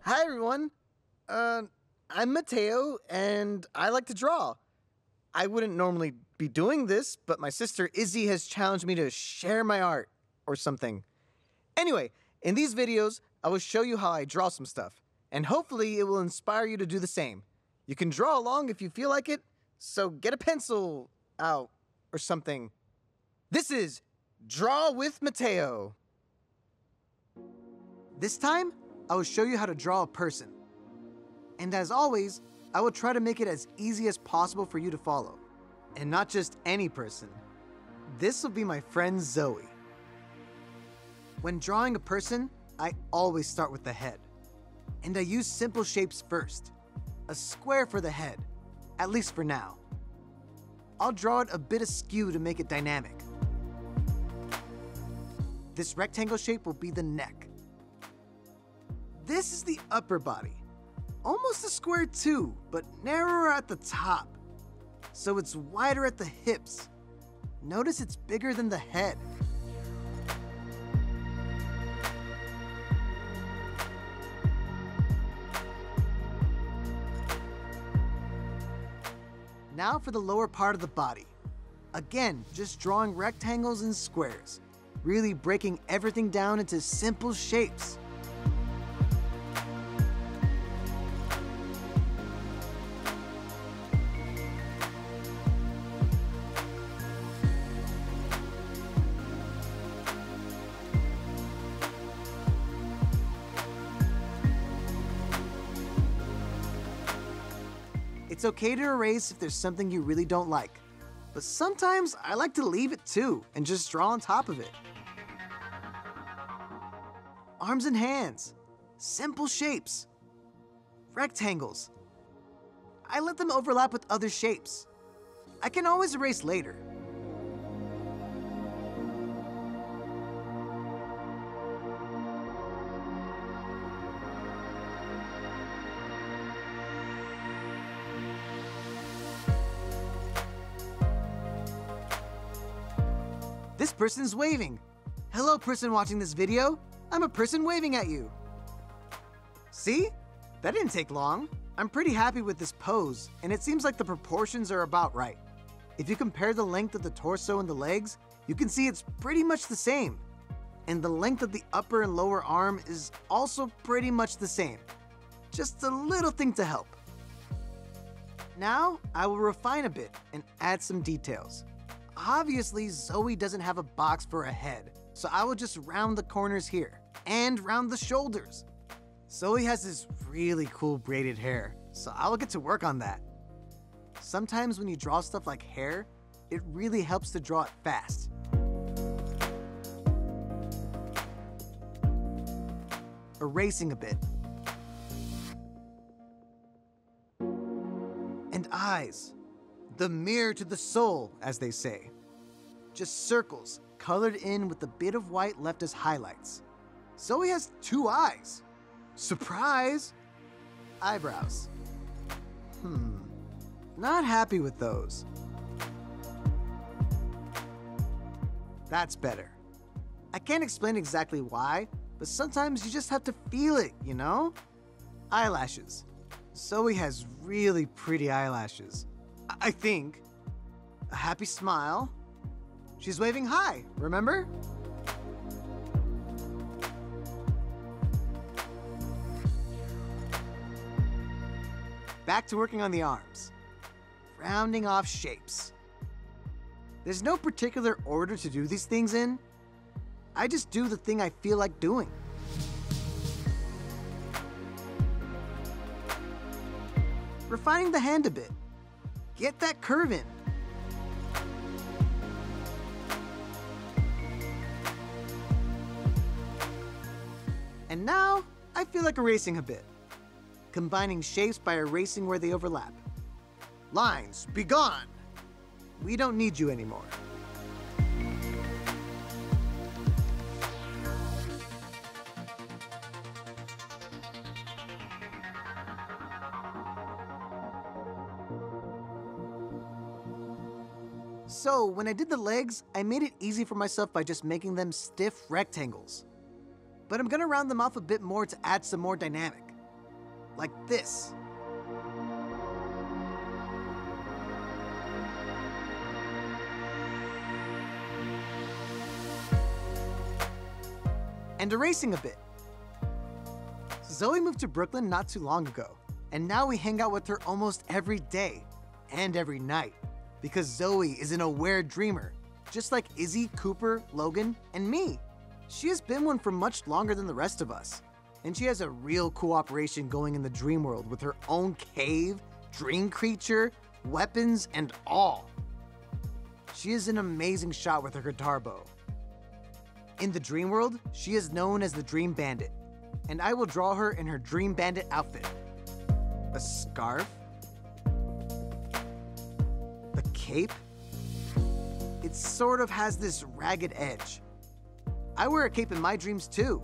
Hi everyone. I'm Mateo and I like to draw. I wouldn't normally be doing this, but my sister Izzy has challenged me to share my art or something. Anyway, in these videos, I will show you how I draw some stuff, and hopefully it will inspire you to do the same. You can draw along if you feel like it, so get a pencil out or something. This is Draw with Mateo. This time, I will show you how to draw a person. And as always, I will try to make it as easy as possible for you to follow. And not just any person. This will be my friend Zoey. When drawing a person, I always start with the head. And I use simple shapes first. A square for the head, at least for now. I'll draw it a bit askew to make it dynamic. This rectangle shape will be the neck. This is the upper body. Almost a square too, but narrower at the top. So it's wider at the hips. Notice it's bigger than the head. Now for the lower part of the body. Again, just drawing rectangles and squares, really breaking everything down into simple shapes. It's okay to erase if there's something you really don't like, but sometimes I like to leave it too and just draw on top of it. Arms and hands, simple shapes, rectangles. I let them overlap with other shapes. I can always erase later. This person's waving. Hello, person watching this video. I'm a person waving at you. See? That didn't take long. I'm pretty happy with this pose, and it seems like the proportions are about right. If you compare the length of the torso and the legs, you can see it's pretty much the same. And the length of the upper and lower arm is also pretty much the same. Just a little thing to help. Now, I will refine a bit and add some details. Obviously, Zoey doesn't have a box for a head, so I will just round the corners here and round the shoulders. Zoey has this really cool braided hair, so I will get to work on that. Sometimes when you draw stuff like hair, it really helps to draw it fast. Erasing a bit. And eyes. The mirror to the soul, as they say. Just circles, colored in with a bit of white left as highlights. Zoey has 2 eyes. Surprise! Eyebrows. Not happy with those. That's better. I can't explain exactly why, but sometimes you just have to feel it, you know? Eyelashes. Zoey has really pretty eyelashes. I think. A happy smile. She's waving hi, remember? Back to working on the arms. Rounding off shapes. There's no particular order to do these things in. I just do the thing I feel like doing. Refining the hand a bit. Get that curve in. And now, I feel like erasing a bit. Combining shapes by erasing where they overlap. Lines, be gone! We don't need you anymore. So when I did the legs, I made it easy for myself by just making them stiff rectangles. But I'm gonna round them off a bit more to add some more dynamic. like this. And erasing a bit. Zoey moved to Brooklyn not too long ago, and now we hang out with her almost every day and every night because Zoey is an aware dreamer, just like Izzy, Cooper, Logan, and me. She has been one for much longer than the rest of us, and she has a real cool operation going in the dream world with her own cave, dream creature, weapons, and all. She is an amazing shot with her guitar bow. In the dream world, she is known as the Dream Bandit, and I will draw her in her Dream Bandit outfit. A scarf, the cape, it sort of has this ragged edge. I wear a cape in my dreams too.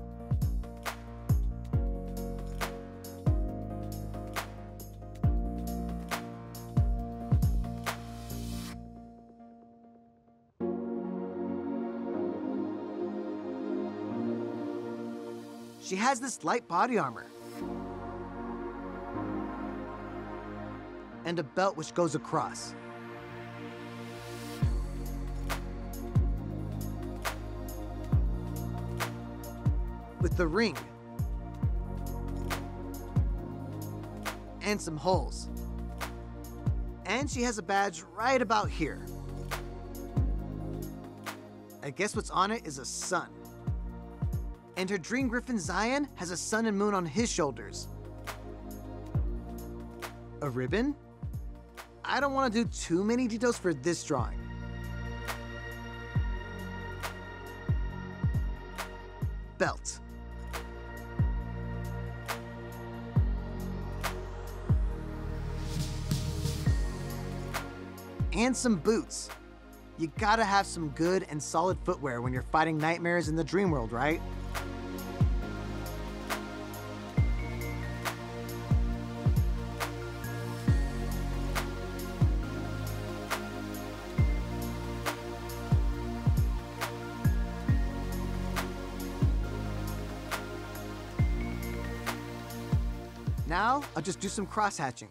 She has this light body armor and a belt which goes across. With the ring and some holes. And she has a badge right about here. I guess what's on it is a sun. And her dream griffin Zion has a sun and moon on his shoulders. A ribbon? I don't want to do too many details for this drawing. Belt. And some boots. You gotta have some good and solid footwear when you're fighting nightmares in the dream world, right? Now, I'll just do some cross-hatching.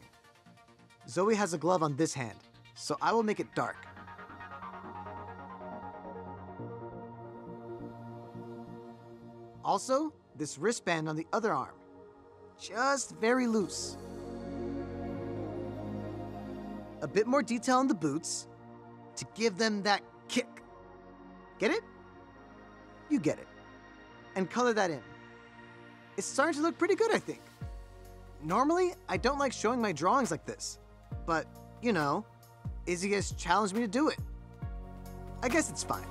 Zoey has a glove on this hand, so I will make it dark. Also, this wristband on the other arm, just very loose. A bit more detail on the boots to give them that kick. Get it? You get it. And color that in. It's starting to look pretty good, I think. Normally, I don't like showing my drawings like this, but, you know, Izzy has challenged me to do it. I guess it's fine.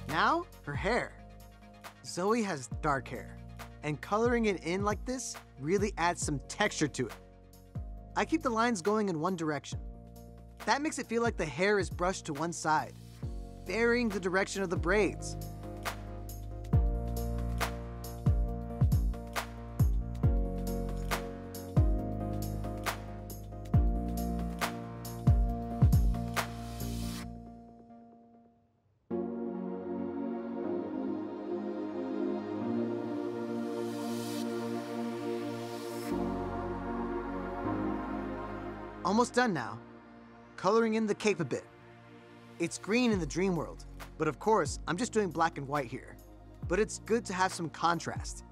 Now, her hair. Zoey has dark hair, and coloring it in like this really adds some texture to it. I keep the lines going in one direction. That makes it feel like the hair is brushed to one side, varying the direction of the braids. Almost done now. Coloring in the cape a bit. It's green in the dream world, but of course, I'm just doing black and white here. But it's good to have some contrast.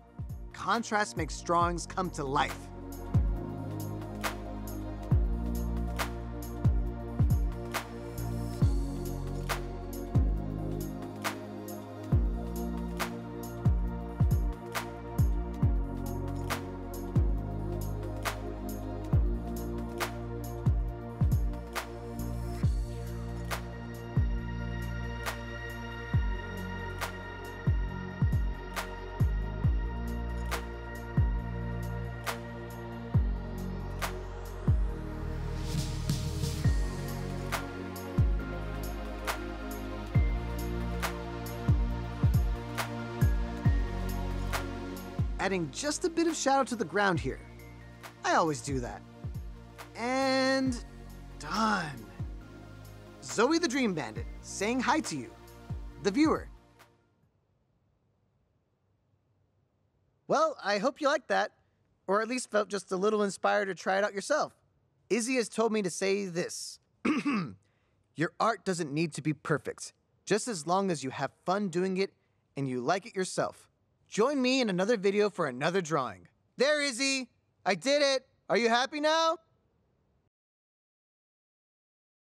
Contrast makes drawings come to life. adding just a bit of shadow to the ground here. I always do that. And done. Zoey the Dream Bandit saying hi to you, the viewer. Well, I hope you liked that, or at least felt just a little inspired to try it out yourself. Izzy has told me to say this. Your art doesn't need to be perfect, just as long as you have fun doing it and you like it yourself. Join me in another video for another drawing. There, Izzy! I did it! Are you happy now?